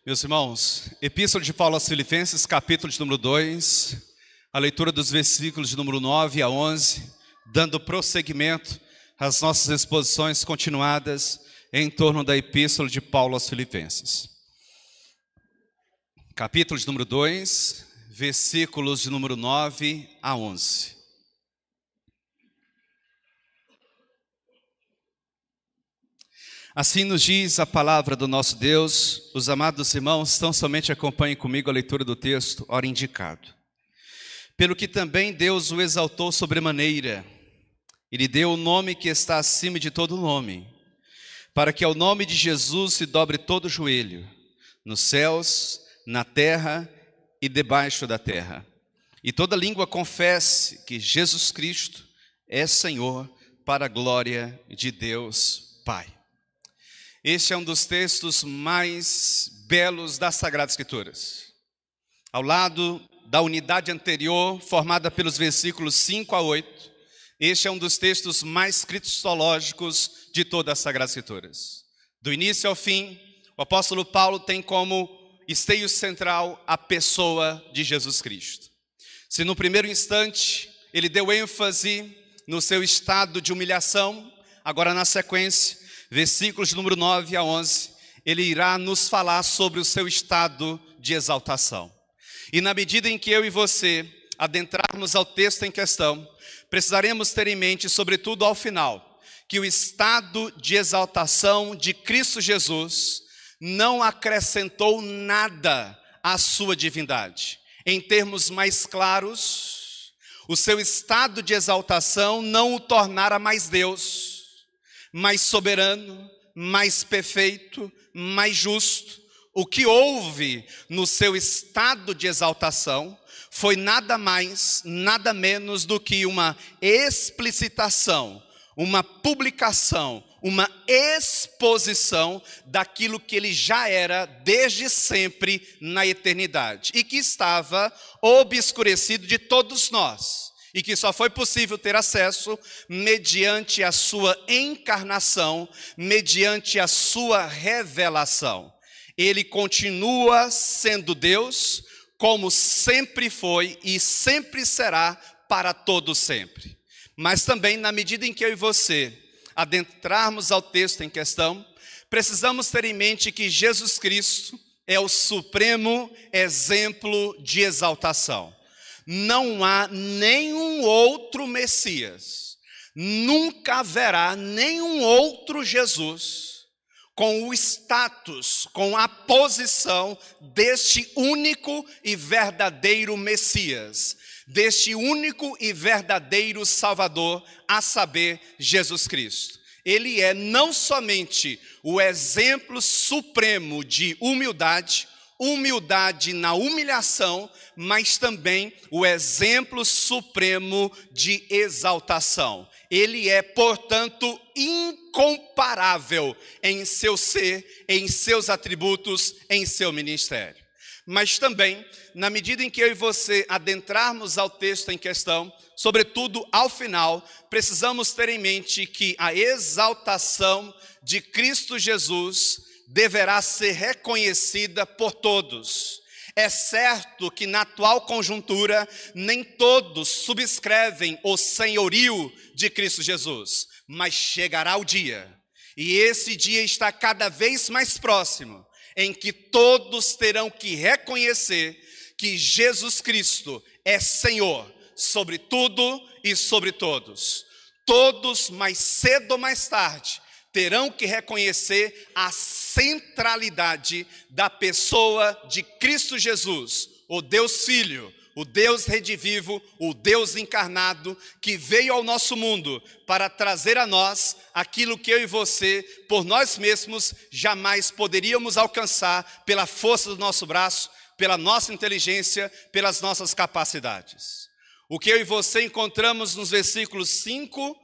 Meus irmãos, Epístola de Paulo aos Filipenses, capítulo de número 2, a leitura dos versículos de número 9 a 11, dando prosseguimento às nossas exposições continuadas em torno da Epístola de Paulo aos Filipenses. Capítulo de número 2, versículos de número 9 a 11. Assim nos diz a palavra do nosso Deus. Os amados irmãos, tão somente acompanhem comigo a leitura do texto, ora indicado. Pelo que também Deus o exaltou sobremaneira, e lhe deu o nome que está acima de todo nome, para que ao nome de Jesus se dobre todo o joelho, nos céus, na terra e debaixo da terra, e toda língua confesse que Jesus Cristo é Senhor, para a glória de Deus Pai. Este é um dos textos mais belos das Sagradas Escrituras. Ao lado da unidade anterior, formada pelos versículos 5 a 8, este é um dos textos mais cristológicos de todas as Sagradas Escrituras. Do início ao fim, o apóstolo Paulo tem como esteio central a pessoa de Jesus Cristo. Se no primeiro instante ele deu ênfase no seu estado de humilhação, agora na sequência, versículos de número 9 a 11, ele irá nos falar sobre o seu estado de exaltação. E na medida em que eu e você adentrarmos ao texto em questão, precisaremos ter em mente, sobretudo ao final, que o estado de exaltação de Cristo Jesus não acrescentou nada à sua divindade. Em termos mais claros, o seu estado de exaltação não o tornara mais Deus, mais soberano, mais perfeito, mais justo. O que houve no seu estado de exaltação foi nada mais, nada menos do que uma explicitação, uma publicação, uma exposição daquilo que ele já era desde sempre na eternidade e que estava obscurecido de todos nós. E que só foi possível ter acesso mediante a sua encarnação, mediante a sua revelação. Ele continua sendo Deus, como sempre foi e sempre será para todo sempre. Mas também, na medida em que eu e você adentrarmos ao texto em questão, precisamos ter em mente que Jesus Cristo é o supremo exemplo de exaltação. Não há nenhum outro Messias, nunca haverá nenhum outro Jesus com o status, com a posição deste único e verdadeiro Messias, deste único e verdadeiro Salvador, a saber, Jesus Cristo. Ele é não somente o exemplo supremo de humildade na humilhação, mas também o exemplo supremo de exaltação. Ele é, portanto, incomparável em seu ser, em seus atributos, em seu ministério. Mas também, na medida em que eu e você adentrarmos ao texto em questão, sobretudo ao final, precisamos ter em mente que a exaltação de Cristo Jesus deverá ser reconhecida por todos. É certo que na atual conjuntura nem todos subscrevem o senhorio de Cristo Jesus, mas chegará o dia, e esse dia está cada vez mais próximo, em que todos terão que reconhecer que Jesus Cristo é Senhor sobre tudo e sobre todos. Todos, mais cedo ou mais tarde, terão que reconhecer a centralidade da pessoa de Cristo Jesus, o Deus Filho, o Deus redivivo, o Deus encarnado, que veio ao nosso mundo para trazer a nós aquilo que eu e você, por nós mesmos, jamais poderíamos alcançar pela força do nosso braço, pela nossa inteligência, pelas nossas capacidades. O que eu e você encontramos nos versículos 5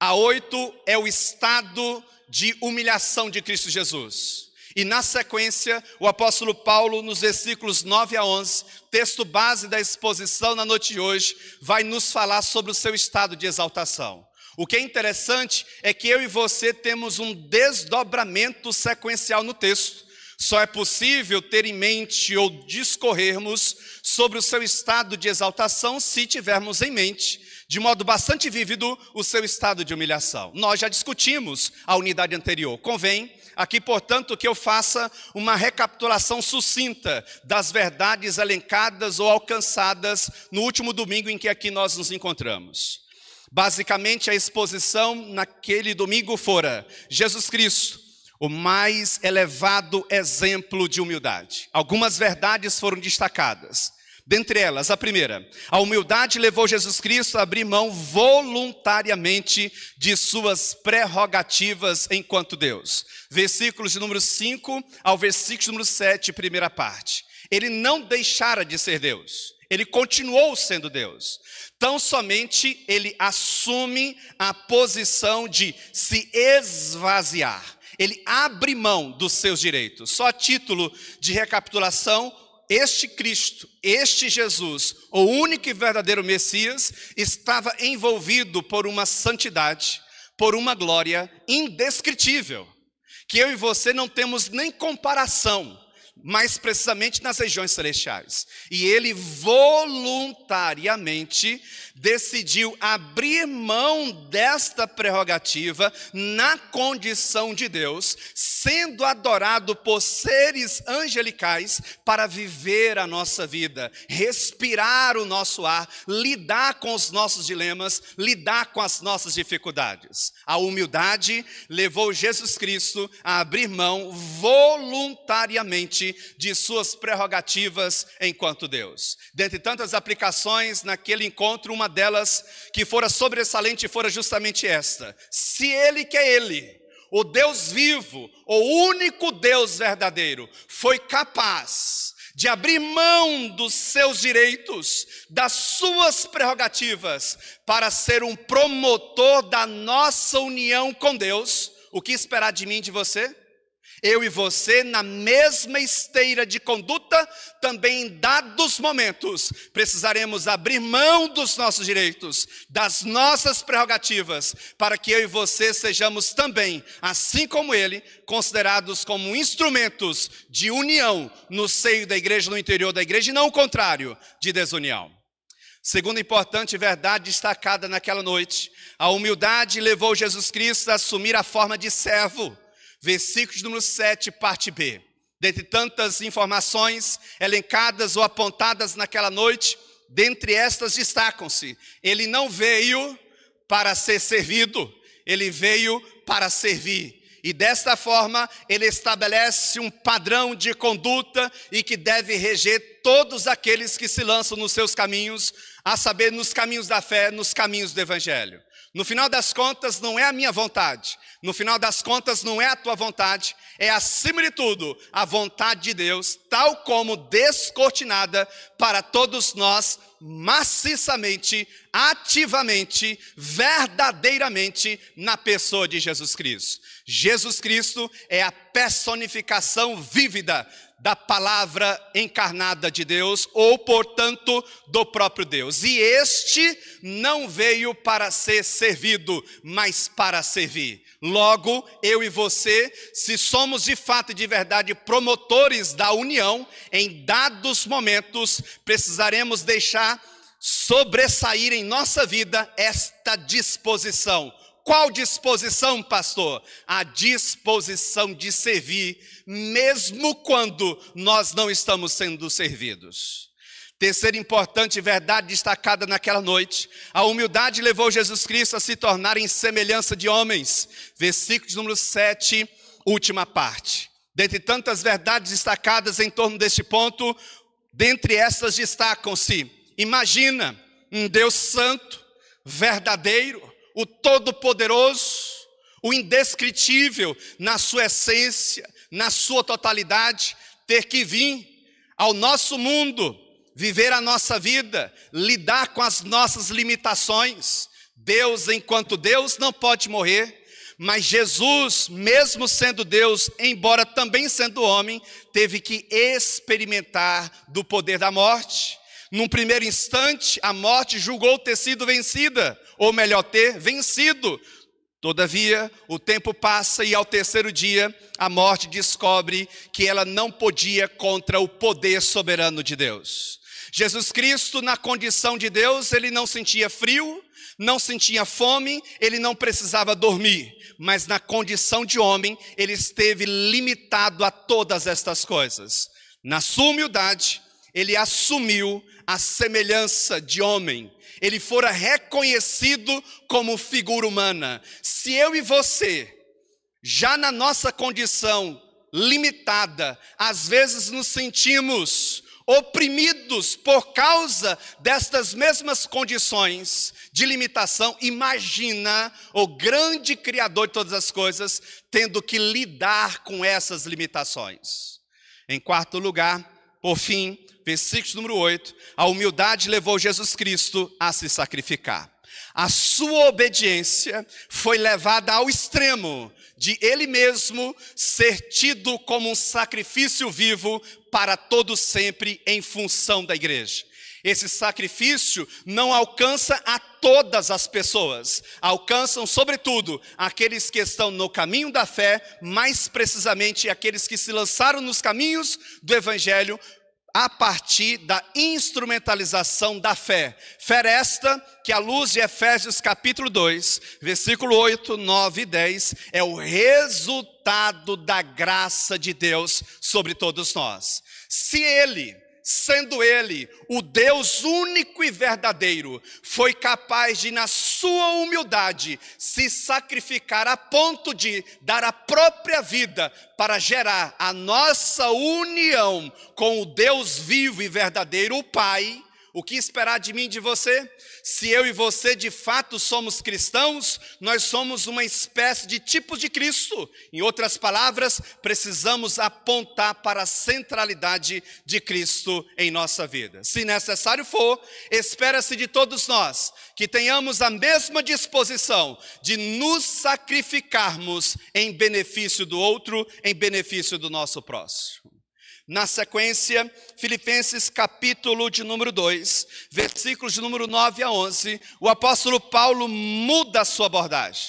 a 8 é o estado de humilhação de Cristo Jesus. E na sequência, o apóstolo Paulo, nos versículos 9 a 11, texto base da exposição na noite de hoje, vai nos falar sobre o seu estado de exaltação. O que é interessante é que eu e você temos um desdobramento sequencial no texto, Só é possível ter em mente ou discorrermos sobre o seu estado de exaltação se tivermos em mente, de modo bastante vívido, o seu estado de humilhação. Nós já discutimos a unidade anterior. Convém aqui, portanto, que eu faça uma recapitulação sucinta das verdades elencadas ou alcançadas no último domingo em que aqui nós nos encontramos. Basicamente, a exposição naquele domingo fora Jesus Cristo, o mais elevado exemplo de humildade. Algumas verdades foram destacadas. Dentre elas, a primeira, a humildade levou Jesus Cristo a abrir mão voluntariamente de suas prerrogativas enquanto Deus. Versículos de número 5 ao versículo de número 7, primeira parte. Ele não deixara de ser Deus, ele continuou sendo Deus. Tão somente ele assume a posição de se esvaziar. Ele abre mão dos seus direitos. Só a título de recapitulação, este Cristo, este Jesus, o único e verdadeiro Messias, estava envolvido por uma santidade, por uma glória indescritível, que eu e você não temos nem comparação, mais precisamente nas regiões celestiais. E ele voluntariamente decidiu abrir mão desta prerrogativa na condição de Deus, sendo adorado por seres angelicais para viver a nossa vida, respirar o nosso ar, lidar com os nossos dilemas, lidar com as nossas dificuldades. A humildade levou Jesus Cristo a abrir mão voluntariamente de suas prerrogativas enquanto Deus. Dentre tantas aplicações naquele encontro, uma delas que fora sobressalente fora justamente esta: se ele, que é ele, o Deus vivo, o único Deus verdadeiro, foi capaz de abrir mão dos seus direitos, das suas prerrogativas, para ser um promotor da nossa união com Deus, o que esperar de mim e de você? Eu e você, na mesma esteira de conduta, também em dados momentos, precisaremos abrir mão dos nossos direitos, das nossas prerrogativas, para que eu e você sejamos também, assim como ele, considerados como instrumentos de união no seio da igreja, no interior da igreja, e não o contrário, de desunião. Segunda importante verdade destacada naquela noite, a humildade levou Jesus Cristo a assumir a forma de servo. Versículo número 7, parte B. Dentre tantas informações elencadas ou apontadas naquela noite, dentre estas destacam-se: ele não veio para ser servido, ele veio para servir. E desta forma, ele estabelece um padrão de conduta e que deve reger todos aqueles que se lançam nos seus caminhos, a saber, nos caminhos da fé, nos caminhos do Evangelho. No final das contas, não é a minha vontade. No final das contas, não é a tua vontade. É, acima de tudo, a vontade de Deus, tal como descortinada para todos nós, maciçamente, ativamente, verdadeiramente, na pessoa de Jesus Cristo. Jesus Cristo é a personificação vívida da palavra encarnada de Deus, ou, portanto, do próprio Deus. E este não veio para ser servido, mas para servir. Logo, eu e você, se somos de fato e de verdade promotores da união, em dados momentos, precisaremos deixar sobressair em nossa vida esta disposição. Qual disposição, pastor? A disposição de servir, mesmo quando nós não estamos sendo servidos. Terceira importante verdade destacada naquela noite: a humildade levou Jesus Cristo a se tornar em semelhança de homens. Versículo número 7, última parte. Dentre tantas verdades destacadas em torno deste ponto, dentre essas destacam-se: imagina um Deus santo, verdadeiro, o Todo-Poderoso, o indescritível na sua essência, na sua totalidade, ter que vir ao nosso mundo, viver a nossa vida, lidar com as nossas limitações. Deus, enquanto Deus, não pode morrer, mas Jesus, mesmo sendo Deus, embora também sendo homem, teve que experimentar do poder da morte. Num primeiro instante, a morte julgou ter sido vencida, ou melhor, ter vencido Todavia, o tempo passa e ao terceiro dia, a morte descobre que ela não podia contra o poder soberano de Deus. Jesus Cristo, na condição de Deus, ele não sentia frio, não sentia fome, ele não precisava dormir. Mas na condição de homem, ele esteve limitado a todas estas coisas. Na sua humildade, ele assumiu a semelhança de homem. Ele fora reconhecido como figura humana. Se eu e você, já na nossa condição limitada, às vezes nos sentimos oprimidos por causa destas mesmas condições de limitação, imagina o grande Criador de todas as coisas tendo que lidar com essas limitações. Em quarto lugar, por fim, versículo número 8, a humildade levou Jesus Cristo a se sacrificar. A sua obediência foi levada ao extremo de ele mesmo ser tido como um sacrifício vivo para todo sempre em função da igreja. Esse sacrifício não alcança a todas as pessoas, alcançam sobretudo aqueles que estão no caminho da fé, mais precisamente aqueles que se lançaram nos caminhos do evangelho, a partir da instrumentalização da fé. Fé esta que, à luz de Efésios capítulo 2, versículo 8, 9 e 10, é o resultado da graça de Deus sobre todos nós. Se ele, sendo ele o Deus único e verdadeiro, foi capaz de, na sua humildade, se sacrificar a ponto de dar a própria vida para gerar a nossa união com o Deus vivo e verdadeiro, o Pai, o que esperar de mim e de você? Se eu e você de fato somos cristãos, nós somos uma espécie de tipo de Cristo. Em outras palavras, precisamos apontar para a centralidade de Cristo em nossa vida. Se necessário for, espera-se de todos nós que tenhamos a mesma disposição de nos sacrificarmos em benefício do outro, em benefício do nosso próximo. Na sequência, Filipenses capítulo de número 2, versículos de número 9 a 11, o apóstolo Paulo muda a sua abordagem.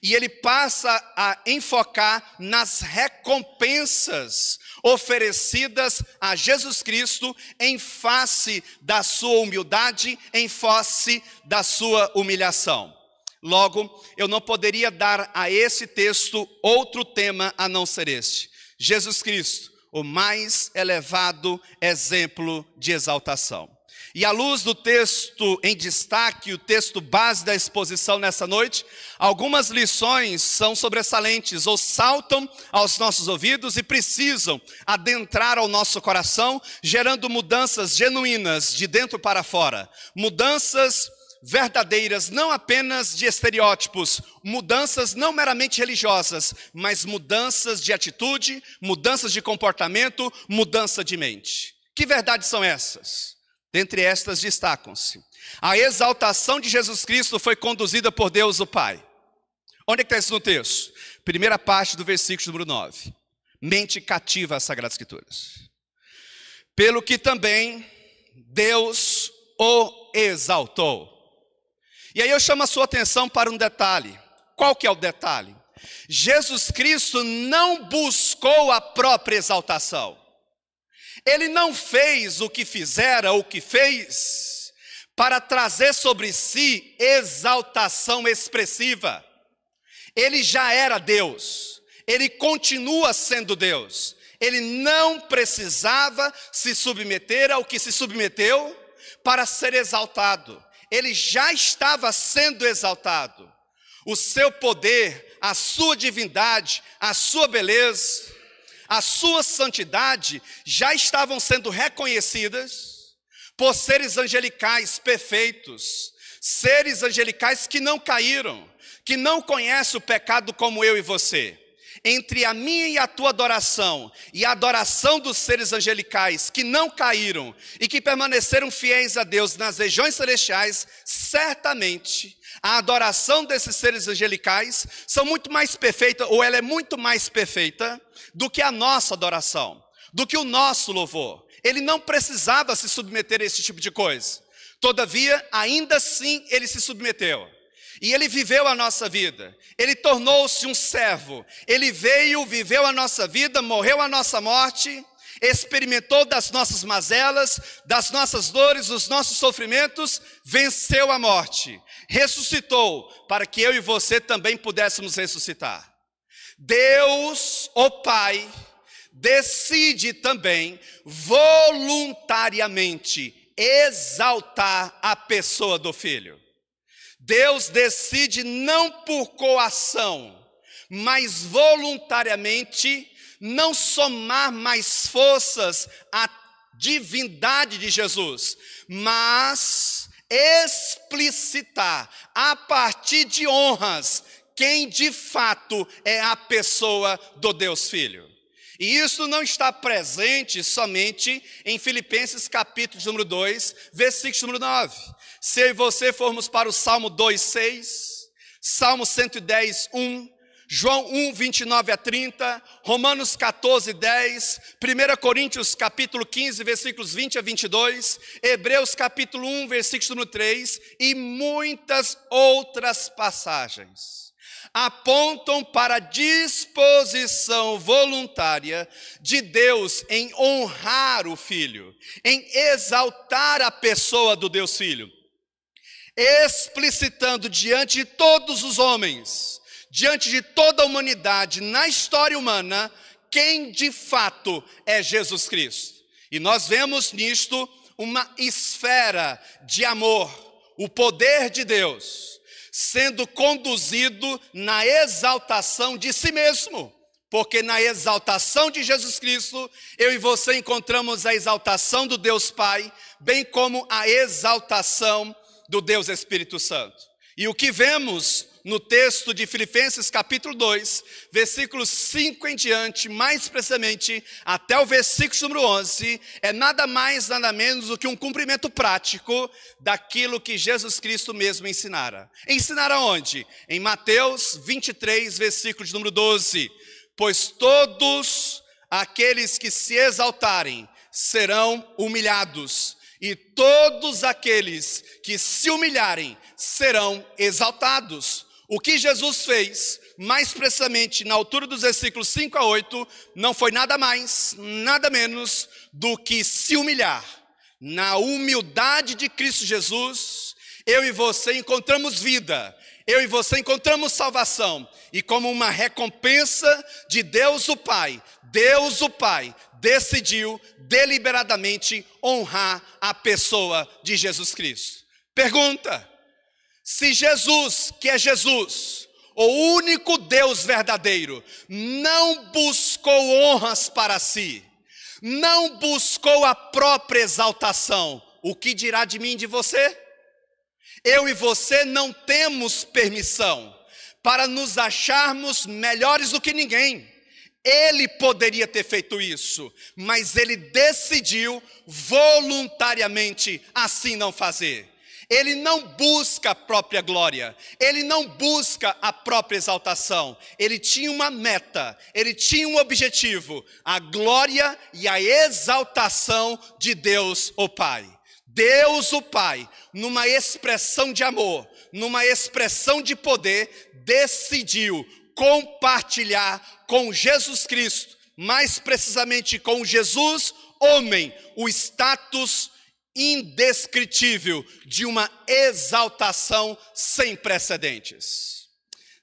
E ele passa a enfocar nas recompensas oferecidas a Jesus Cristo em face da sua humildade, em face da sua humilhação. Logo, eu não poderia dar a esse texto outro tema a não ser este: Jesus Cristo, o mais elevado exemplo de exaltação. E à luz do texto em destaque, o texto base da exposição nessa noite, algumas lições são sobressalentes ou saltam aos nossos ouvidos e precisam adentrar ao nosso coração, gerando mudanças genuínas de dentro para fora, mudanças verdadeiras, não apenas de estereótipos, mudanças não meramente religiosas, mas mudanças de atitude, mudanças de comportamento, mudança de mente. Que verdades são essas? Dentre estas destacam-se: a exaltação de Jesus Cristo foi conduzida por Deus o Pai. Onde é que está isso no texto? Primeira parte do versículo número 9. Mente cativa às Sagradas Escrituras. Pelo que também Deus o exaltou. E aí eu chamo a sua atenção para um detalhe. Qual que é o detalhe? Jesus Cristo não buscou a própria exaltação. Ele não fez o que fizera, o que fez, para trazer sobre si exaltação expressiva. Ele já era Deus. Ele continua sendo Deus. Ele não precisava se submeter ao que se submeteu para ser exaltado. Ele já estava sendo exaltado. O seu poder, a sua divindade, a sua beleza, a sua santidade já estavam sendo reconhecidas por seres angelicais perfeitos, seres angelicais que não caíram, que não conhecem o pecado como eu e você. Entre a minha e a tua adoração e a adoração dos seres angelicais que não caíram e que permaneceram fiéis a Deus nas regiões celestiais, certamente a adoração desses seres angelicais são muito mais perfeita, ou ela é muito mais perfeita do que a nossa adoração, do que o nosso louvor. Ele não precisava se submeter a esse tipo de coisa. Todavia, ainda assim ele se submeteu. E ele viveu a nossa vida, ele tornou-se um servo, ele veio, viveu a nossa vida, morreu a nossa morte, experimentou das nossas mazelas, das nossas dores, dos nossos sofrimentos, venceu a morte, ressuscitou, para que eu e você também pudéssemos ressuscitar. Deus, o Pai, decide também voluntariamente exaltar a pessoa do Filho. Deus decide não por coação, mas voluntariamente não somar mais forças à divindade de Jesus, mas explicitar a partir de honras quem de fato é a pessoa do Deus Filho. E isso não está presente somente em Filipenses capítulo número 2, versículo número 9. Se eu e você formos para o Salmo 2:6, Salmo 110:1, João 1:29-30, Romanos 14:10, 1 Coríntios capítulo 15, versículos 20-22, Hebreus capítulo 1, versículo número 3 e muitas outras passagens apontam para a disposição voluntária de Deus em honrar o Filho, em exaltar a pessoa do Deus Filho, explicitando diante de todos os homens, diante de toda a humanidade, na história humana, quem de fato é Jesus Cristo. E nós vemos nisto uma esfera de amor, o poder de Deus sendo conduzido na exaltação de si mesmo, porque na exaltação de Jesus Cristo, eu e você encontramos a exaltação do Deus Pai, bem como a exaltação do Deus Espírito Santo. E o que vemos no texto de Filipenses capítulo 2, versículos 5 em diante, mais precisamente até o versículo número 11, é nada mais, nada menos do que um cumprimento prático daquilo que Jesus Cristo mesmo ensinara. Ensinara onde? Em Mateus 23, versículo de número 12. Pois todos aqueles que se exaltarem serão humilhados, e todos aqueles que se humilharem serão exaltados. O que Jesus fez, mais precisamente na altura dos versículos 5 a 8, não foi nada mais, nada menos do que se humilhar. Na humildade de Cristo Jesus, eu e você encontramos vida, eu e você encontramos salvação. E como uma recompensa de Deus o Pai decidiu deliberadamente honrar a pessoa de Jesus Cristo. Pergunta: se Jesus, que é Jesus, o único Deus verdadeiro, não buscou honras para si, não buscou a própria exaltação, o que dirá de mim e de você? Eu e você não temos permissão para nos acharmos melhores do que ninguém. Ele poderia ter feito isso, mas ele decidiu voluntariamente assim não fazer. Ele não busca a própria glória, ele não busca a própria exaltação. Ele tinha uma meta, ele tinha um objetivo: a glória e a exaltação de Deus o Pai. Deus o Pai, numa expressão de amor, numa expressão de poder, decidiu compartilhar com Jesus Cristo, mais precisamente com Jesus, homem, o status indescritível de uma exaltação sem precedentes.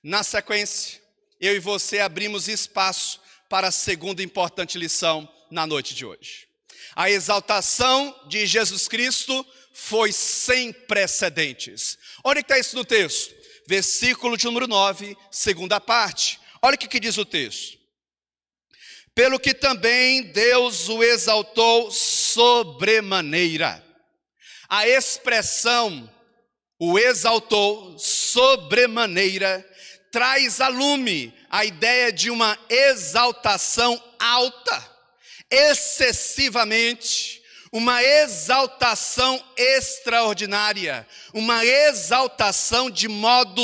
Na sequência, eu e você abrimos espaço para a segunda importante lição na noite de hoje. A exaltação de Jesus Cristo foi sem precedentes. Olha o que está isso no texto. Versículo de número 9, segunda parte. Olha o que diz o texto. Pelo que também Deus o exaltou sobremaneira. A expressão o exaltou sobremaneira traz a lume a ideia de uma exaltação alta, excessivamente, uma exaltação extraordinária, uma exaltação de modo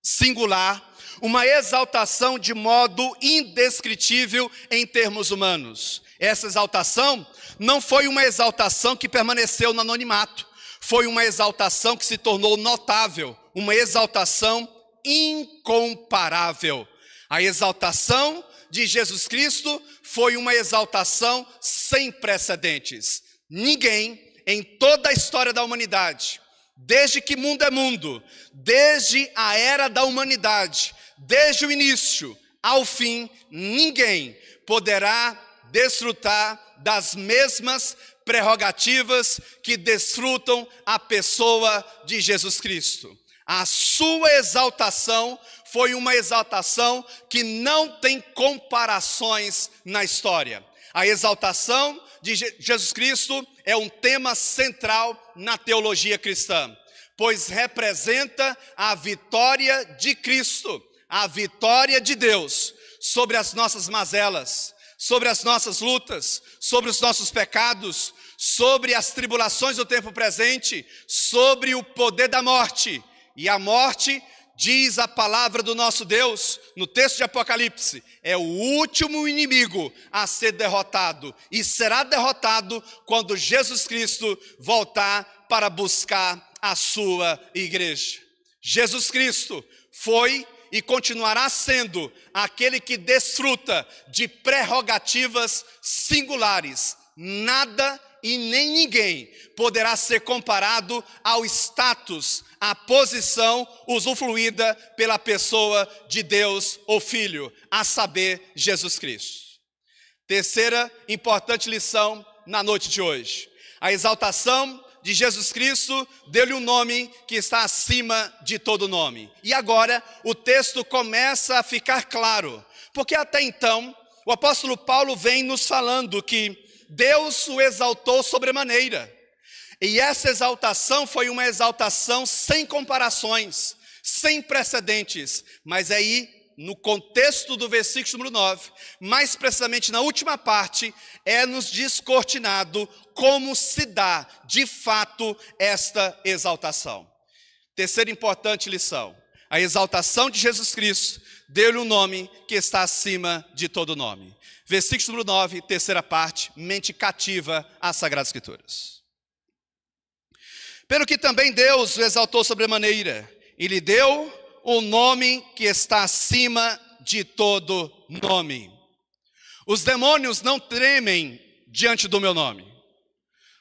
singular, uma exaltação de modo indescritível em termos humanos. Essa exaltação não foi uma exaltação que permaneceu no anonimato, foi uma exaltação que se tornou notável, uma exaltação incomparável. A exaltação de Jesus Cristo foi uma exaltação sem precedentes. Ninguém em toda a história da humanidade, desde que mundo é mundo, desde a era da humanidade, desde o início ao fim, ninguém poderá desfrutar das mesmas prerrogativas que desfrutam a pessoa de Jesus Cristo. A sua exaltação foi uma exaltação que não tem comparações na história. A exaltação de Jesus Cristo é um tema central na teologia cristã, pois representa a vitória de Cristo, a vitória de Deus sobre as nossas mazelas, sobre as nossas lutas, sobre os nossos pecados, sobre as tribulações do tempo presente, sobre o poder da morte. E a morte, diz a palavra do nosso Deus, no texto de Apocalipse, é o último inimigo a ser derrotado, e será derrotado quando Jesus Cristo voltar para buscar a sua igreja. Jesus Cristo foi e continuará sendo aquele que desfruta de prerrogativas singulares. Nada e nem ninguém poderá ser comparado ao status, à posição usufruída pela pessoa de Deus, o Filho, a saber, Jesus Cristo. Terceira importante lição na noite de hoje. A exaltação de Jesus Cristo deu-lhe um nome que está acima de todo nome. E agora o texto começa a ficar claro, porque até então o apóstolo Paulo vem nos falando que Deus o exaltou sobremaneira. E essa exaltação foi uma exaltação sem comparações, sem precedentes. Mas aí, no contexto do versículo número 9, mais precisamente na última parte, é nos descortinado como se dá, de fato, esta exaltação. Terceira importante lição. A exaltação de Jesus Cristo deu-lhe um nome que está acima de todo nome. Versículo número 9, terceira parte, mente cativa às Sagradas Escrituras. Pelo que também Deus o exaltou sobremaneira, e lhe deu o nome que está acima de todo nome. Os demônios não tremem diante do meu nome.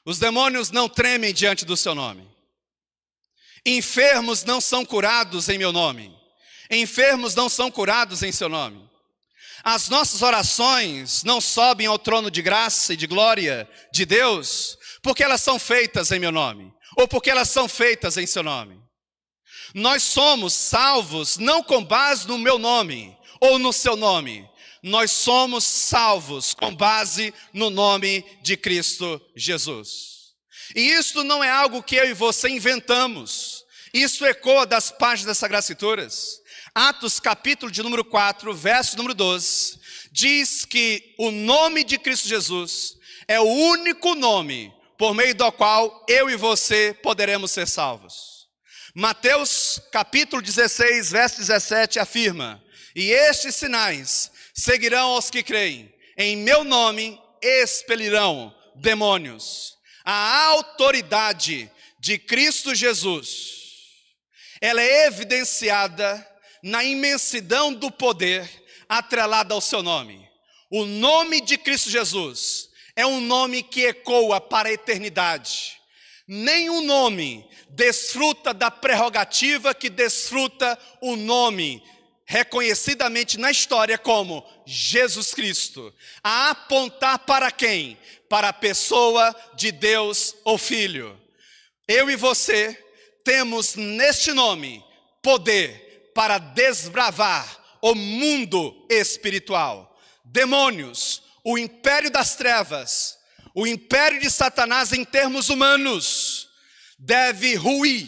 Os demônios não tremem diante do seu nome. Enfermos não são curados em meu nome. Enfermos não são curados em seu nome. As nossas orações não sobem ao trono de graça e de glória de Deus, porque elas são feitas em meu nome, ou porque elas são feitas em seu nome. Nós somos salvos não com base no meu nome, ou no seu nome. Nós somos salvos com base no nome de Cristo Jesus. E isto não é algo que eu e você inventamos. Isso ecoa das páginas das Sagradas Escrituras. Atos capítulo de número 4, verso número 12, diz que o nome de Cristo Jesus é o único nome por meio do qual eu e você poderemos ser salvos. Mateus capítulo 16, verso 17 afirma: e estes sinais seguirão aos que creem, em meu nome expelirão demônios. A autoridade de Cristo Jesus, ela é evidenciada na imensidão do poder atrelado ao seu nome. O nome de Cristo Jesus é um nome que ecoa para a eternidade. Nenhum nome desfruta da prerrogativa que desfruta o nome, reconhecidamente na história como Jesus Cristo. A apontar para quem? Para a pessoa de Deus, o Filho. Eu e você temos neste nome poder para desbravar o mundo espiritual. Demônios, o império das trevas, o império de Satanás em termos humanos, deve ruir,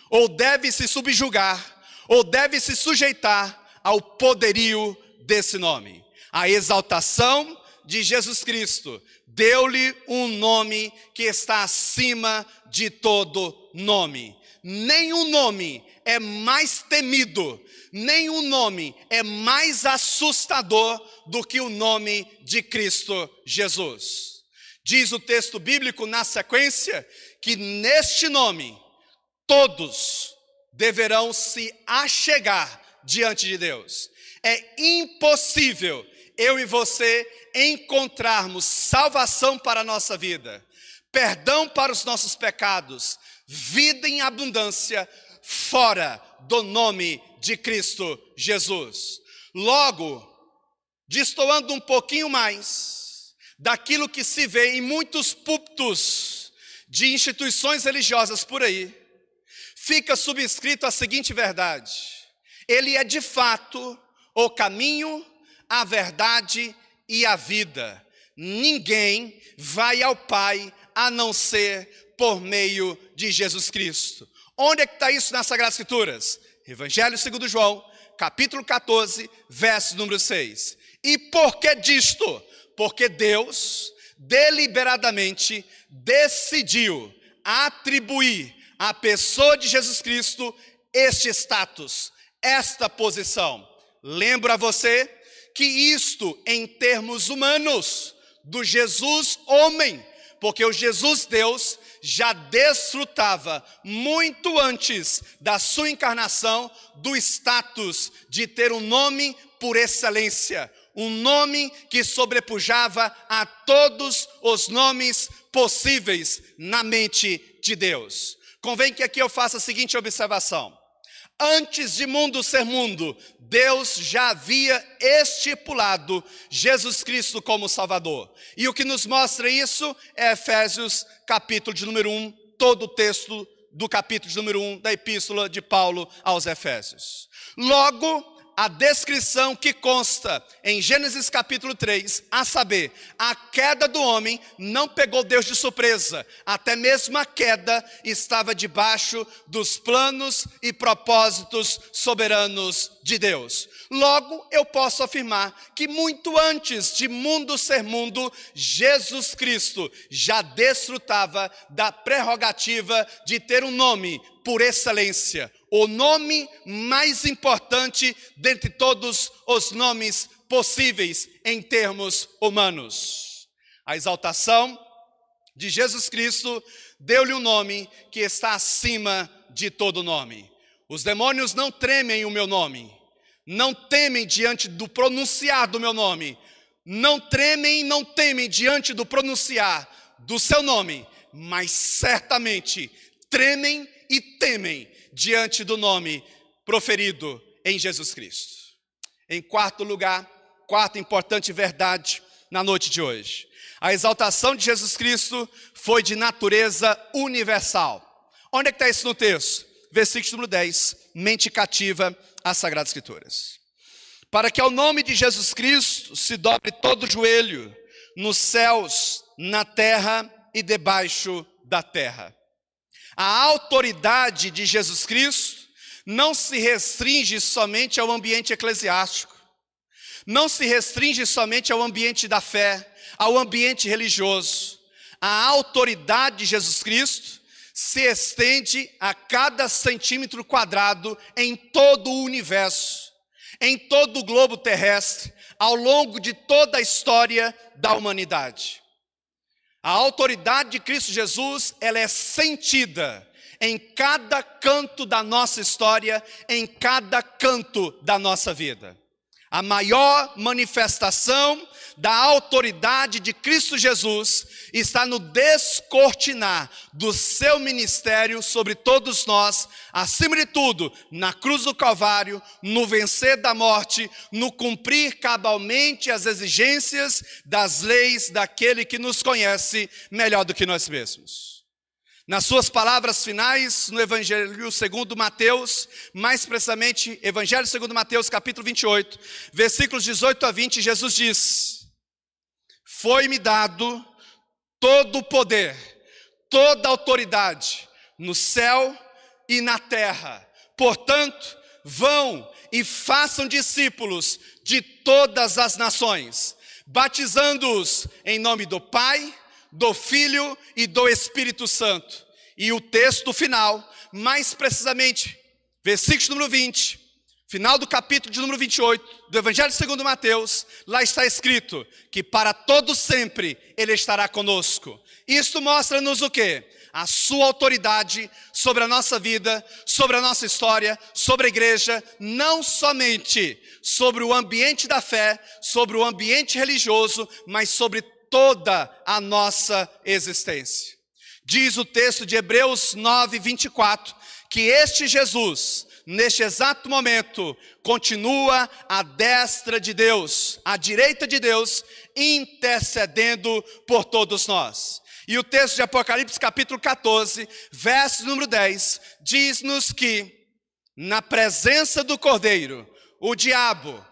ou deve se subjugar, ou deve se sujeitar ao poderio desse nome. A exaltação de Jesus Cristo deu-lhe um nome que está acima de todo nome. Nenhum nome é mais temido, nenhum nome é mais assustador do que o nome de Cristo Jesus. Diz o texto bíblico na sequência que neste nome todos deverão se achegar diante de Deus. É impossível eu e você encontrarmos salvação para a nossa vida, perdão para os nossos pecados, vida em abundância, fora do nome de Cristo Jesus. Logo, destoando um pouquinho mais daquilo que se vê em muitos púlpitos de instituições religiosas por aí, fica subscrito a seguinte verdade: Ele é de fato o caminho, a verdade e a vida. Ninguém vai ao Pai a não ser por meio de Jesus Cristo. Onde é que está isso nas Sagradas Escrituras? Evangelho segundo João, capítulo 14, verso número 6. E por que disto? Porque Deus deliberadamente decidiu atribuir à pessoa de Jesus Cristo este status, esta posição. Lembro a você que isto em termos humanos, do Jesus homem, porque o Jesus Deus já desfrutava muito antes da sua encarnação do status de ter um nome por excelência, um nome que sobrepujava a todos os nomes possíveis na mente de Deus. Convém que aqui eu faça a seguinte observação: antes de mundo ser mundo, Deus já havia estipulado Jesus Cristo como Salvador. E o que nos mostra isso é Efésios, capítulo de número 1, todo o texto do capítulo de número 1 da epístola de Paulo aos Efésios. Logo, a descrição que consta em Gênesis capítulo 3, a saber, a queda do homem não pegou Deus de surpresa, até mesmo a queda estava debaixo dos planos e propósitos soberanos de Deus. Logo, eu posso afirmar que muito antes de mundo ser mundo, Jesus Cristo já desfrutava da prerrogativa de ter um nome por excelência, o nome mais importante dentre todos os nomes possíveis em termos humanos. A exaltação de Jesus Cristo deu-lhe um nome que está acima de todo nome. Os demônios não tremem o meu nome, não temem diante do pronunciar do meu nome, não tremem e não temem diante do pronunciar do seu nome, mas certamente tremem e temem diante do nome proferido em Jesus Cristo. Em quarto lugar, quarta importante verdade na noite de hoje: a exaltação de Jesus Cristo foi de natureza universal. Onde é que está isso no texto? Versículo número 10, mente cativa às Sagradas Escrituras. Para que ao nome de Jesus Cristo se dobre todo o joelho, nos céus, na terra e debaixo da terra. A autoridade de Jesus Cristo não se restringe somente ao ambiente eclesiástico, não se restringe somente ao ambiente da fé, ao ambiente religioso. A autoridade de Jesus Cristo se estende a cada centímetro quadrado em todo o universo, em todo o globo terrestre, ao longo de toda a história da humanidade. A autoridade de Cristo Jesus, ela é sentida em cada canto da nossa história, em cada canto da nossa vida. A maior manifestação da autoridade de Cristo Jesus está no descortinar do seu ministério sobre todos nós, acima de tudo, na cruz do Calvário, no vencer da morte, no cumprir cabalmente as exigências das leis daquele que nos conhece melhor do que nós mesmos. Nas suas palavras finais, no Evangelho segundo Mateus, mais precisamente, Evangelho segundo Mateus, capítulo 28, versículos 18 a 20, Jesus diz: foi-me dado todo o poder, toda a autoridade, no céu e na terra. Portanto, vão e façam discípulos de todas as nações, batizando-os em nome do Pai, do Filho e do Espírito Santo. E o texto final, mais precisamente, versículo número 20, Final do capítulo de número 28 do Evangelho segundo Mateus, lá está escrito que para todo sempre Ele estará conosco. Isto mostra-nos o quê? A sua autoridade sobre a nossa vida, sobre a nossa história, sobre a igreja, não somente sobre o ambiente da fé, sobre o ambiente religioso, mas sobre toda a nossa existência. Diz o texto de Hebreus 9, 24, que este Jesus, neste exato momento, continua à destra de Deus, à direita de Deus, intercedendo por todos nós. E o texto de Apocalipse capítulo 14, verso número 10, diz-nos que na presença do Cordeiro, o diabo,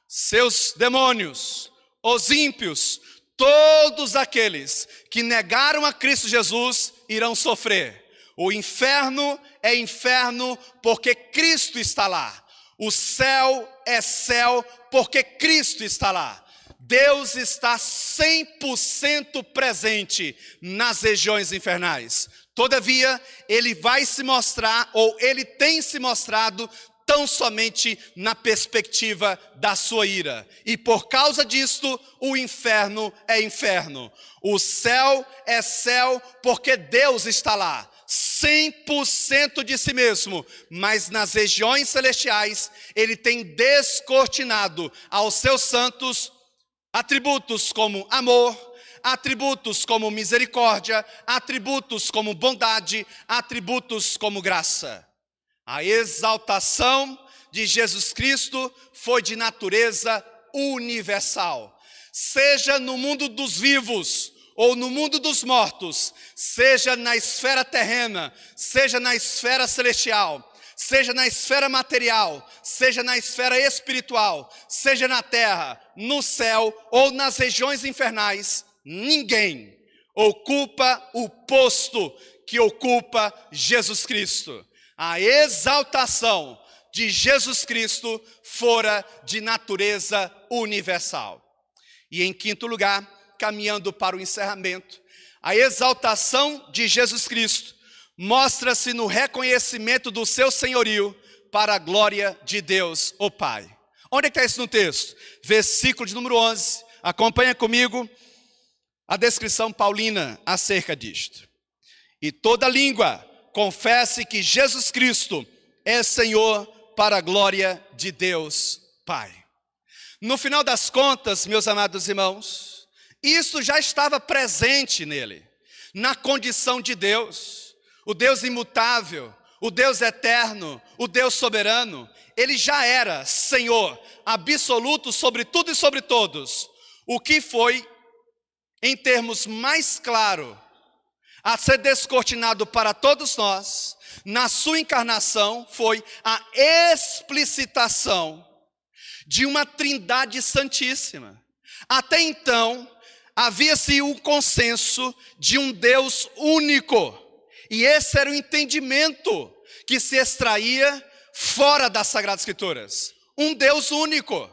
seus demônios, os ímpios, todos aqueles que negaram a Cristo Jesus irão sofrer. O inferno é inferno porque Cristo está lá. O céu é céu porque Cristo está lá. Deus está 100% presente nas regiões infernais. Todavia, Ele vai se mostrar, ou Ele tem se mostrado, tão somente na perspectiva da sua ira. E por causa disto, o inferno é inferno. O céu é céu porque Deus está lá. 100% de si mesmo, mas nas regiões celestiais, Ele tem descortinado aos seus santos atributos como amor, atributos como misericórdia, atributos como bondade, atributos como graça. A exaltação de Jesus Cristo foi de natureza universal. Seja no mundo dos vivos ou no mundo dos mortos, seja na esfera terrena, seja na esfera celestial, seja na esfera material, seja na esfera espiritual, seja na terra, no céu ou nas regiões infernais, ninguém ocupa o posto que ocupa Jesus Cristo. A exaltação de Jesus Cristo fora de natureza universal. E em quinto lugar, caminhando para o encerramento, a exaltação de Jesus Cristo mostra-se no reconhecimento do seu senhorio para a glória de Deus, o Pai. Onde é que está isso no texto? Versículo de número 11, acompanha comigo a descrição paulina acerca disto. E toda língua confesse que Jesus Cristo é Senhor para a glória de Deus, Pai. No final das contas, meus amados irmãos, isso já estava presente nele, na condição de Deus, o Deus imutável, o Deus eterno, o Deus soberano. Ele já era Senhor absoluto sobre tudo e sobre todos. O que foi, em termos mais claros, a ser descortinado para todos nós, na sua encarnação, foi a explicitação de uma Trindade Santíssima. Até então, havia-se um consenso de um Deus único, e esse era o entendimento que se extraía fora das Sagradas Escrituras. Um Deus único,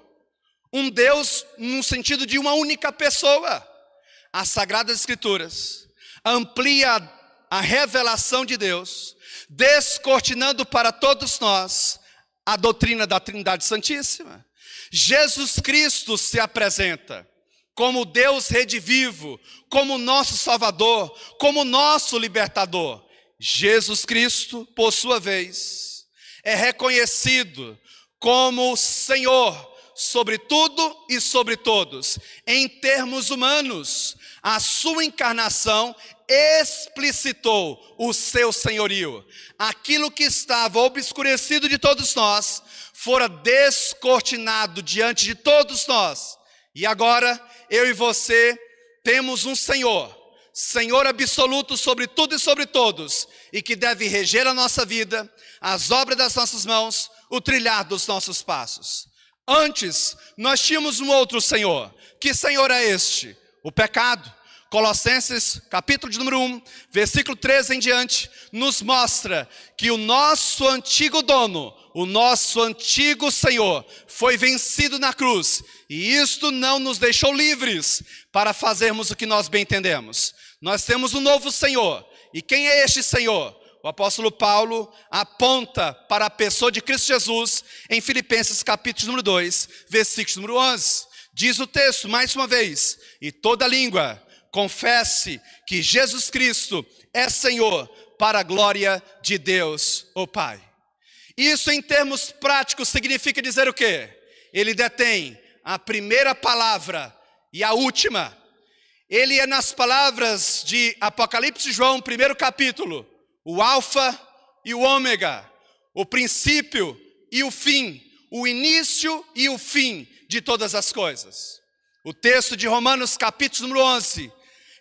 um Deus no sentido de uma única pessoa. As Sagradas Escrituras amplia a revelação de Deus, descortinando para todos nós a doutrina da Trindade Santíssima. Jesus Cristo se apresenta como Deus redivivo, como nosso Salvador, como nosso libertador. Jesus Cristo, por sua vez, é reconhecido como Senhor sobre tudo e sobre todos. Em termos humanos, a sua encarnação explicitou o seu senhorio. Aquilo que estava obscurecido de todos nós, fora descortinado diante de todos nós. E agora, eu e você temos um Senhor, Senhor absoluto sobre tudo e sobre todos, e que deve reger a nossa vida, as obras das nossas mãos, o trilhar dos nossos passos. Antes, nós tínhamos um outro Senhor. Que Senhor é este? O pecado. Colossenses, capítulo de número 1, versículo 13 em diante, nos mostra que o nosso antigo dono, o nosso antigo Senhor, foi vencido na cruz, e isto não nos deixou livres para fazermos o que nós bem entendemos. Nós temos um novo Senhor, e quem é este Senhor? o apóstolo Paulo aponta para a pessoa de Cristo Jesus em Filipenses capítulo número 2, versículo número 11. Diz o texto, mais uma vez, e toda língua confesse que Jesus Cristo é Senhor para a glória de Deus, o Pai. Isso em termos práticos significa dizer o quê? Ele detém a primeira palavra e a última. Ele é, nas palavras de Apocalipse de João, primeiro capítulo, o alfa e o ômega, o princípio e o fim, o início e o fim de todas as coisas. O texto de Romanos capítulo número 11,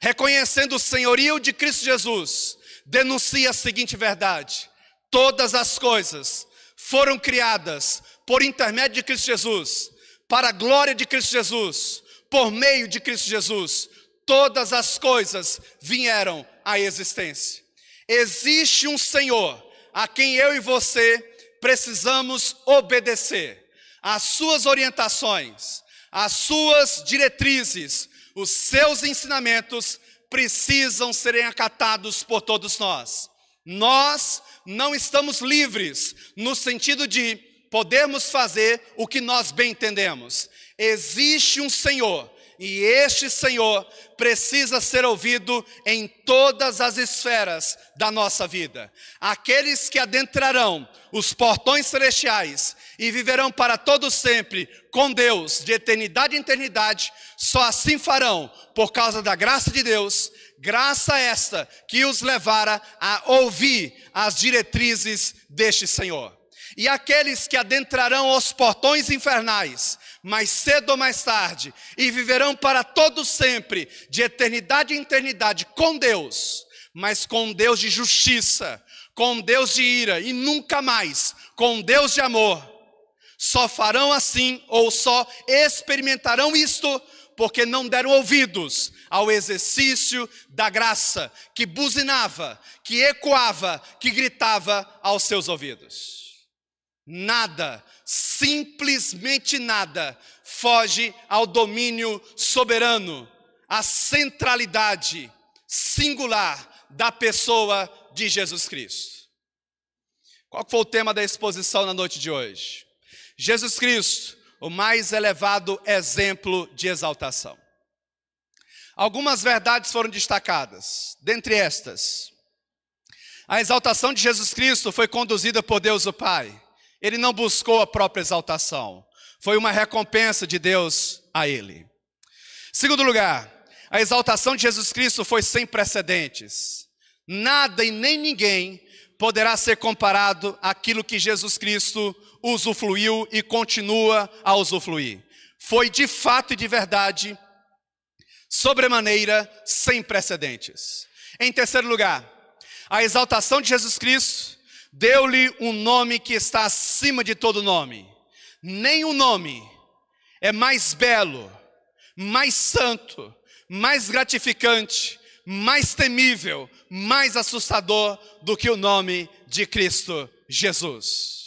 reconhecendo o senhorio de Cristo Jesus, denuncia a seguinte verdade: todas as coisas foram criadas por intermédio de Cristo Jesus, para a glória de Cristo Jesus, por meio de Cristo Jesus. Todas as coisas vieram à existência. Existe um Senhor a quem eu e você precisamos obedecer. As suas orientações, as suas diretrizes, os seus ensinamentos precisam serem acatados por todos nós. Nós não estamos livres no sentido de podermos fazer o que nós bem entendemos. Existe um Senhor, e este Senhor precisa ser ouvido em todas as esferas da nossa vida. Aqueles que adentrarão os portões celestiais e viverão para todo sempre com Deus, de eternidade em eternidade, só assim farão por causa da graça de Deus, graça esta que os levara a ouvir as diretrizes deste Senhor. E aqueles que adentrarão os portões infernais, mais cedo ou mais tarde, e viverão para todo sempre, de eternidade em eternidade, com Deus, mas com um Deus de justiça, com um Deus de ira, e nunca mais com um Deus de amor, só farão assim, ou só experimentarão isto, porque não deram ouvidos ao exercício da graça, que buzinava, que ecoava, que gritava aos seus ouvidos. Nada, simplesmente nada, foge ao domínio soberano, à centralidade singular da pessoa de Jesus Cristo. Qual foi o tema da exposição na noite de hoje? Jesus Cristo, o mais elevado exemplo de exaltação. Algumas verdades foram destacadas, dentre estas: a exaltação de Jesus Cristo foi conduzida por Deus o Pai. Ele não buscou a própria exaltação, foi uma recompensa de Deus a ele. Segundo lugar, a exaltação de Jesus Cristo foi sem precedentes. Nada e nem ninguém poderá ser comparado àquilo que Jesus Cristo usufruiu e continua a usufruir. Foi de fato e de verdade, sobremaneira, sem precedentes. Em terceiro lugar, a exaltação de Jesus Cristo deu-lhe um nome que está acima de todo nome. Nenhum nome é mais belo, mais santo, mais gratificante, mais temível, mais assustador do que o nome de Cristo Jesus.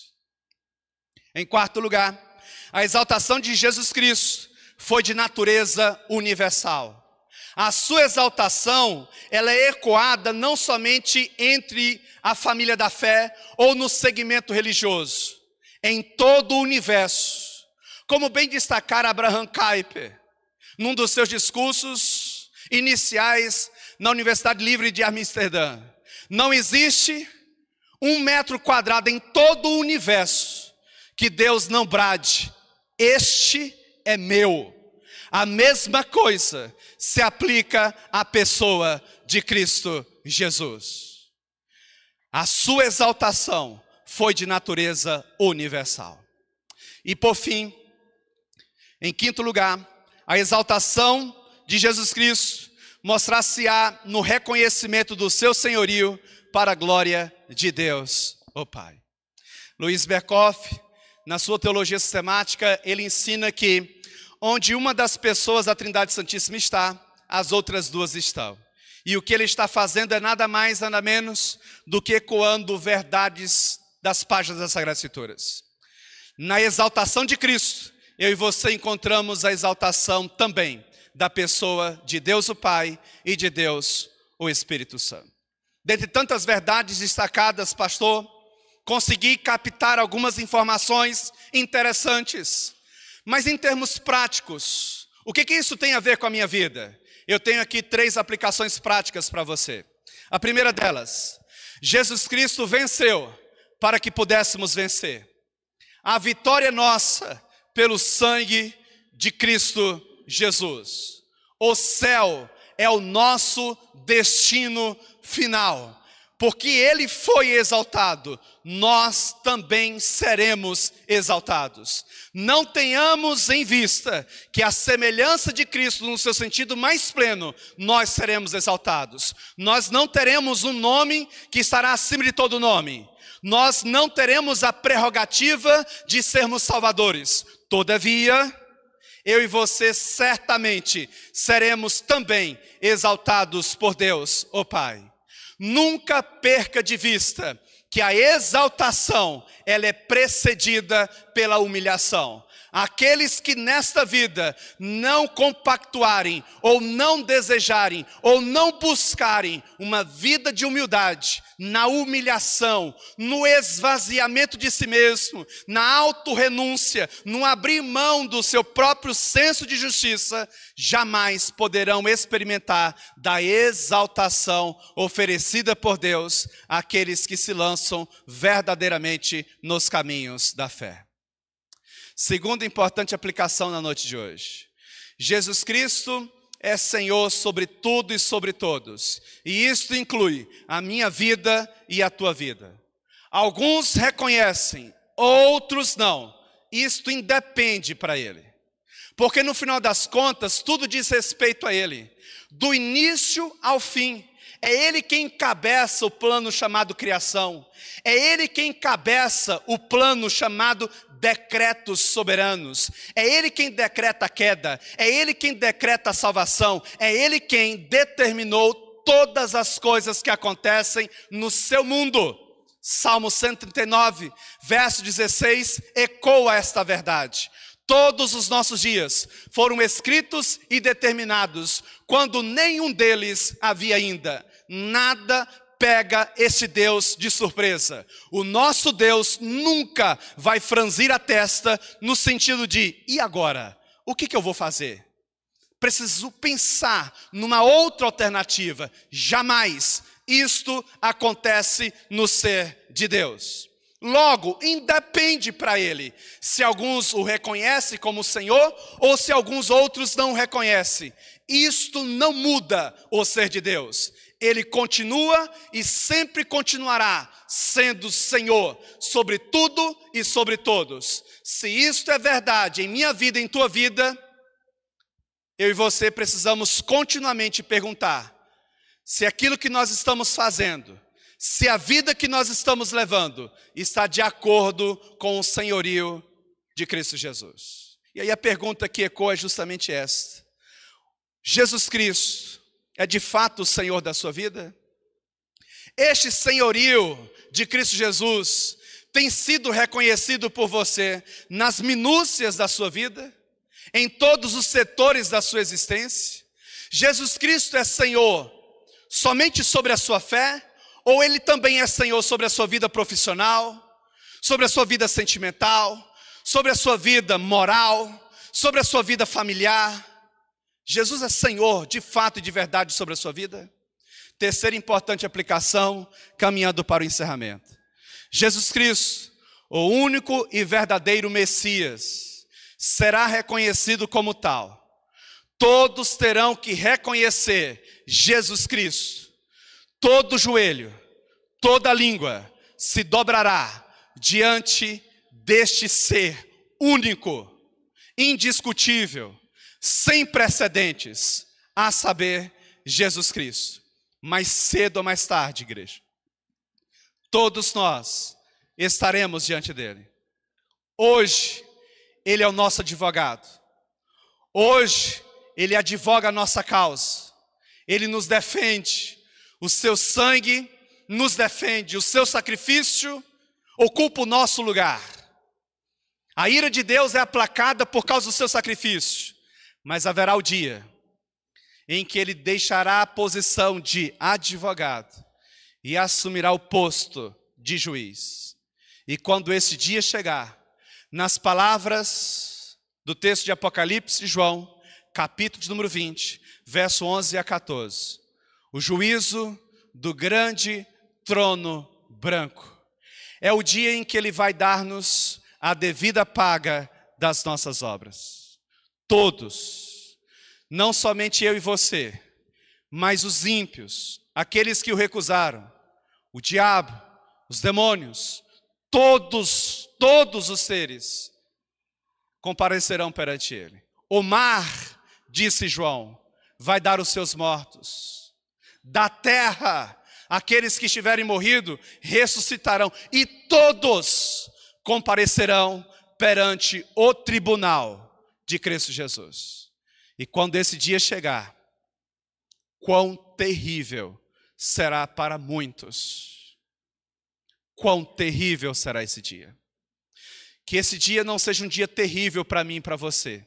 Em quarto lugar, a exaltação de Jesus Cristo foi de natureza universal. A sua exaltação, ela é ecoada não somente entre a família da fé ou no segmento religioso, em todo o universo. Como bem destacar Abraham Kuyper, num dos seus discursos iniciais na Universidade Livre de Amsterdã: não existe 1 metro quadrado em todo o universo que Deus não brade: este é meu. A mesma coisa se aplica à pessoa de Cristo Jesus. A sua exaltação foi de natureza universal. E por fim, em quinto lugar, a exaltação de Jesus Cristo mostrar-se-á no reconhecimento do seu senhorio para a glória de Deus, o Pai. Luiz Berkoff, na sua teologia sistemática, ele ensina que onde uma das pessoas da Trindade Santíssima está, as outras duas estão. E o que ele está fazendo é nada mais, nada menos do que ecoando verdades das páginas das Sagradas Escrituras. Na exaltação de Cristo, eu e você encontramos a exaltação também da pessoa de Deus o Pai e de Deus o Espírito Santo. Dentre tantas verdades destacadas, pastor, consegui captar algumas informações interessantes. Mas em termos práticos, o que isso tem a ver com a minha vida? Eu tenho aqui 3 aplicações práticas para você. A primeira delas, Jesus Cristo venceu para que pudéssemos vencer. A vitória é nossa pelo sangue de Cristo Jesus. O céu é o nosso destino final. Porque Ele foi exaltado, nós também seremos exaltados. Não tenhamos em vista que a semelhança de Cristo, no seu sentido mais pleno, nós seremos exaltados. Nós não teremos um nome que estará acima de todo nome. Nós não teremos a prerrogativa de sermos salvadores. Todavia, eu e você certamente seremos também exaltados por Deus, o Pai. Nunca perca de vista que a exaltação, ela é precedida pela humilhação. Aqueles que nesta vida não compactuarem, ou não desejarem, ou não buscarem uma vida de humildade, na humilhação, no esvaziamento de si mesmo, na autorrenúncia, no abrir mão do seu próprio senso de justiça, jamais poderão experimentar da exaltação oferecida por Deus àqueles que se lançam verdadeiramente nos caminhos da fé. Segunda importante aplicação na noite de hoje. Jesus Cristo é Senhor sobre tudo e sobre todos. E isto inclui a minha vida e a tua vida. Alguns reconhecem, outros não. Isto independe para Ele. Porque no final das contas, tudo diz respeito a Ele. Do início ao fim. É Ele quem encabeça o plano chamado criação. É Ele quem encabeça o plano chamado decretos soberanos. É Ele quem decreta a queda. É Ele quem decreta a salvação. É Ele quem determinou todas as coisas que acontecem no seu mundo. Salmo 139, verso 16, ecoa esta verdade. Todos os nossos dias foram escritos e determinados, quando nenhum deles havia ainda. Nada pega esse Deus de surpresa. O nosso Deus nunca vai franzir a testa no sentido de, e agora? O que eu vou fazer? Preciso pensar numa outra alternativa. Jamais isto acontece no ser de Deus. Logo, independe para Ele se alguns o reconhecem como Senhor ou se alguns outros não o reconhecem. Isto não muda o ser de Deus. Ele continua e sempre continuará sendo Senhor sobre tudo e sobre todos. Se isto é verdade em minha vida e em tua vida, eu e você precisamos continuamente perguntar se aquilo que nós estamos fazendo, se a vida que nós estamos levando está de acordo com o senhorio de Cristo Jesus. E aí a pergunta que ecoa é justamente esta: Jesus Cristo é de fato o Senhor da sua vida? Este senhorio de Cristo Jesus tem sido reconhecido por você nas minúcias da sua vida? Em todos os setores da sua existência? Jesus Cristo é Senhor somente sobre a sua fé? Ou Ele também é Senhor sobre a sua vida profissional, sobre a sua vida sentimental, sobre a sua vida moral, sobre a sua vida familiar? Jesus é Senhor de fato e de verdade sobre a sua vida? Terceira importante aplicação, caminhando para o encerramento. Jesus Cristo, o único e verdadeiro Messias, será reconhecido como tal. Todos terão que reconhecer Jesus Cristo. Todo joelho, toda língua se dobrará diante deste ser único, indiscutível, sem precedentes, a saber, Jesus Cristo. Mais cedo ou mais tarde, igreja, todos nós estaremos diante dele. Hoje, ele é o nosso advogado. Hoje, ele advoga a nossa causa. Ele nos defende. O seu sangue nos defende. O seu sacrifício ocupa o nosso lugar. A ira de Deus é aplacada por causa do seu sacrifício. Mas haverá o dia em que ele deixará a posição de advogado e assumirá o posto de juiz. E quando esse dia chegar, nas palavras do texto de Apocalipse de João, capítulo de número 20, verso 11 a 14, o juízo do grande trono branco. É o dia em que Ele vai dar-nos a devida paga das nossas obras. Todos, não somente eu e você, mas os ímpios, aqueles que o recusaram, o diabo, os demônios, todos os seres comparecerão perante Ele. O mar, disse João, vai dar os seus mortos. Da terra, aqueles que estiverem morrido ressuscitarão, e todos comparecerão perante o tribunal de Cristo Jesus. E quando esse dia chegar, quão terrível será para muitos. Quão terrível será esse dia. Que esse dia não seja um dia terrível para mim e para você.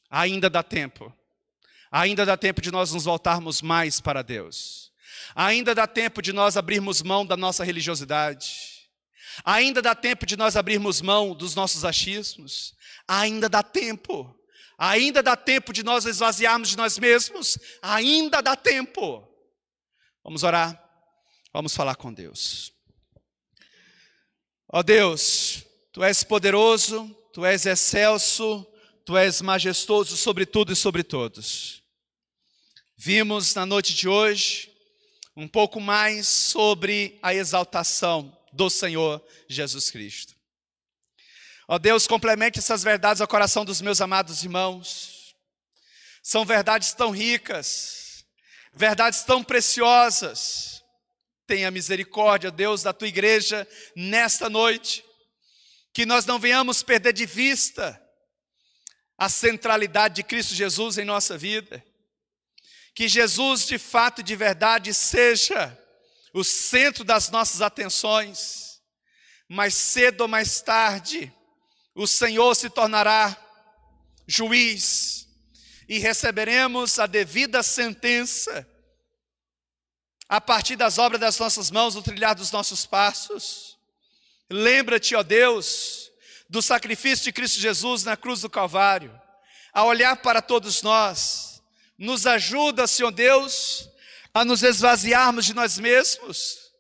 Ainda dá tempo. Ainda dá tempo de nós nos voltarmos mais para Deus. Ainda dá tempo de nós abrirmos mão da nossa religiosidade. Ainda dá tempo de nós abrirmos mão dos nossos achismos. Ainda dá tempo. Ainda dá tempo de nós esvaziarmos de nós mesmos. Ainda dá tempo. Vamos orar. Vamos falar com Deus. Ó Deus, Tu és poderoso, Tu és excelso, Tu és majestoso sobre tudo e sobre todos. Vimos na noite de hoje um pouco mais sobre a exaltação do Senhor Jesus Cristo. Ó Deus, complemente essas verdades ao coração dos meus amados irmãos. São verdades tão ricas, verdades tão preciosas. Tenha misericórdia, Deus, da Tua igreja nesta noite. Que nós não venhamos perder de vista a centralidade de Cristo Jesus em nossa vida. Que Jesus, de fato e de verdade, seja o centro das nossas atenções. Mais cedo ou mais tarde, o Senhor se tornará juiz e receberemos a devida sentença a partir das obras das nossas mãos, no trilhar dos nossos passos. Lembra-te, ó Deus, do sacrifício de Cristo Jesus na cruz do Calvário. A olhar para todos nós, nos ajuda, Senhor Deus, a nos esvaziarmos de nós mesmos,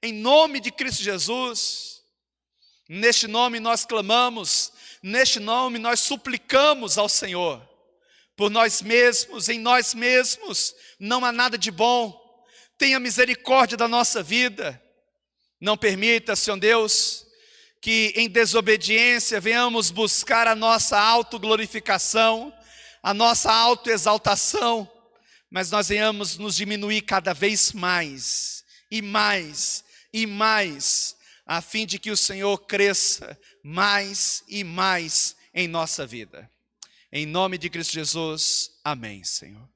em nome de Cristo Jesus. Neste nome nós clamamos, neste nome nós suplicamos ao Senhor. Por nós mesmos, em nós mesmos, não há nada de bom. Tenha misericórdia da nossa vida. Não permita, Senhor Deus, que em desobediência venhamos buscar a nossa autoglorificação, a nossa autoexaltação, mas nós venhamos nos diminuir cada vez mais, e mais, e mais, a fim de que o Senhor cresça mais e mais em nossa vida. Em nome de Cristo Jesus, amém, Senhor.